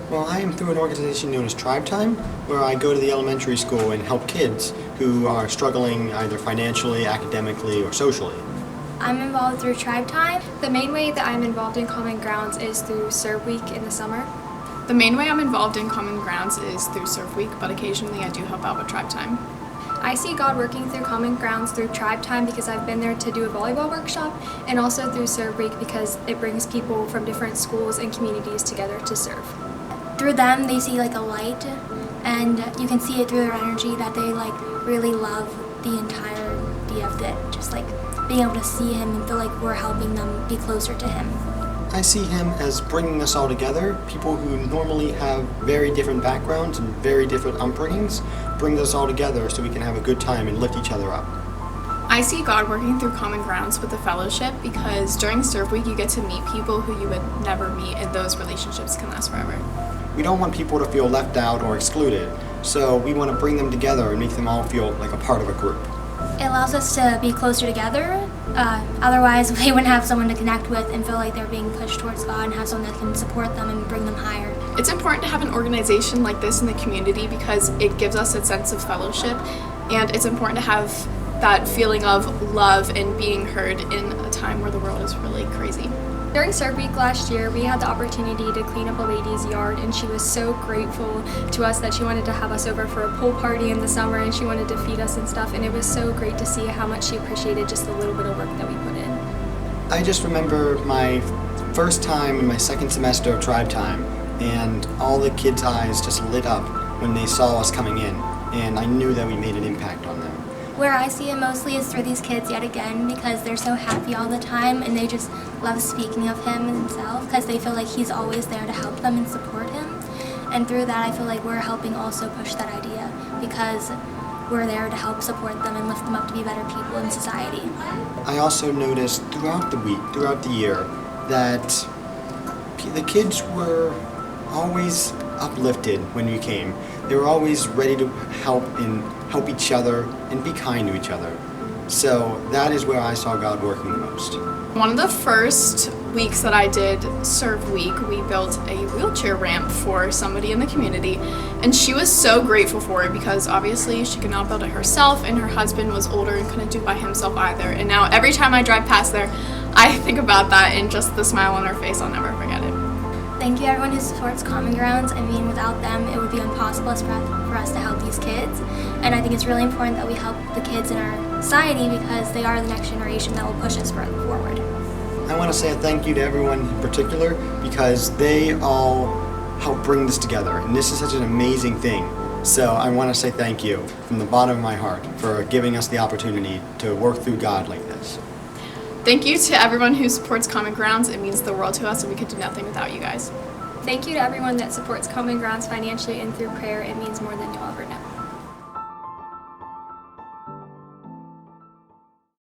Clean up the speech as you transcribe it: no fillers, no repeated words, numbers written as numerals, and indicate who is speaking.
Speaker 1: Well, I am through an organization known as Tribe Time, where I go to the elementary school and help kids who are struggling either financially, academically, or socially.
Speaker 2: I'm involved through Tribe Time.
Speaker 3: The main way that I'm involved in Common Grounds is through Serve Week in the summer.
Speaker 4: The main way I'm involved in Common Grounds is through Serve Week, but occasionally I do help out with Tribe Time.
Speaker 3: I see God working through Common Grounds through Tribe Time because I've been there to do a volleyball workshop, and also through Serve Week because it brings people from different schools and communities together to serve.
Speaker 2: Through them, they see like a light, and you can see it through their energy that they really love the entirety of it. Just being able to see Him and feel like we're helping them be closer to Him.
Speaker 1: I see Him as bringing us all together. People who normally have very different backgrounds and very different upbringings bring us all together so we can have a good time and lift each other up.
Speaker 4: I see God working through Common Grounds with the fellowship because during Serve Week you get to meet people who you would never meet, and those relationships can last forever.
Speaker 1: We don't want people to feel left out or excluded, so we want to bring them together and make them all feel like a part of a group.
Speaker 2: It allows us to be closer together. Otherwise, they wouldn't have someone to connect with and feel like they're being pushed towards God and have someone that can support them and bring them higher.
Speaker 4: It's important to have an organization like this in the community because it gives us a sense of fellowship, and it's important to have that feeling of love and being heard in a time where the world is really crazy.
Speaker 3: During Serve Week last year, we had the opportunity to clean up a lady's yard, and she was so grateful to us that she wanted to have us over for a pool party in the summer, and she wanted to feed us and stuff, and it was so great to see how much she appreciated just the little bit of work that we put in.
Speaker 1: I just remember my first time in my second semester of Tribe Time, and all the kids' eyes just lit up when they saw us coming in, and I knew that we made an impact on them.
Speaker 2: Where I see it mostly is through these kids yet again, because they're so happy all the time and they just love speaking of Him Himself because they feel like He's always there to help them and support Him. And through that I feel like we're helping also push that idea because we're there to help support them and lift them up to be better people in society.
Speaker 1: I also noticed throughout the week, throughout the year, that the kids were always uplifted when we came. They were always ready to help each other and be kind to each other. So that is where I saw God working the most.
Speaker 4: One of the first weeks that I did Serve Week, we built a wheelchair ramp for somebody in the community, and she was so grateful for it because obviously she could not build it herself, and her husband was older and couldn't do it by himself either. And now every time I drive past there, I think about that and just the smile on her face, I'll never forget it.
Speaker 2: Thank you everyone who supports Common Grounds. I mean, without them it would be impossible for us to help these kids, and I think it's really important that we help the kids in our society because they are the next generation that will push us forward.
Speaker 1: I want to say a thank you to everyone in particular because they all help bring this together, and this is such an amazing thing. So I want to say thank you from the bottom of my heart for giving us the opportunity to work through God like this.
Speaker 4: Thank you to everyone who supports Common Grounds. It means the world to us, and we could do nothing without you guys.
Speaker 3: Thank you to everyone that supports Common Grounds financially and through prayer. It means more than you'll ever know.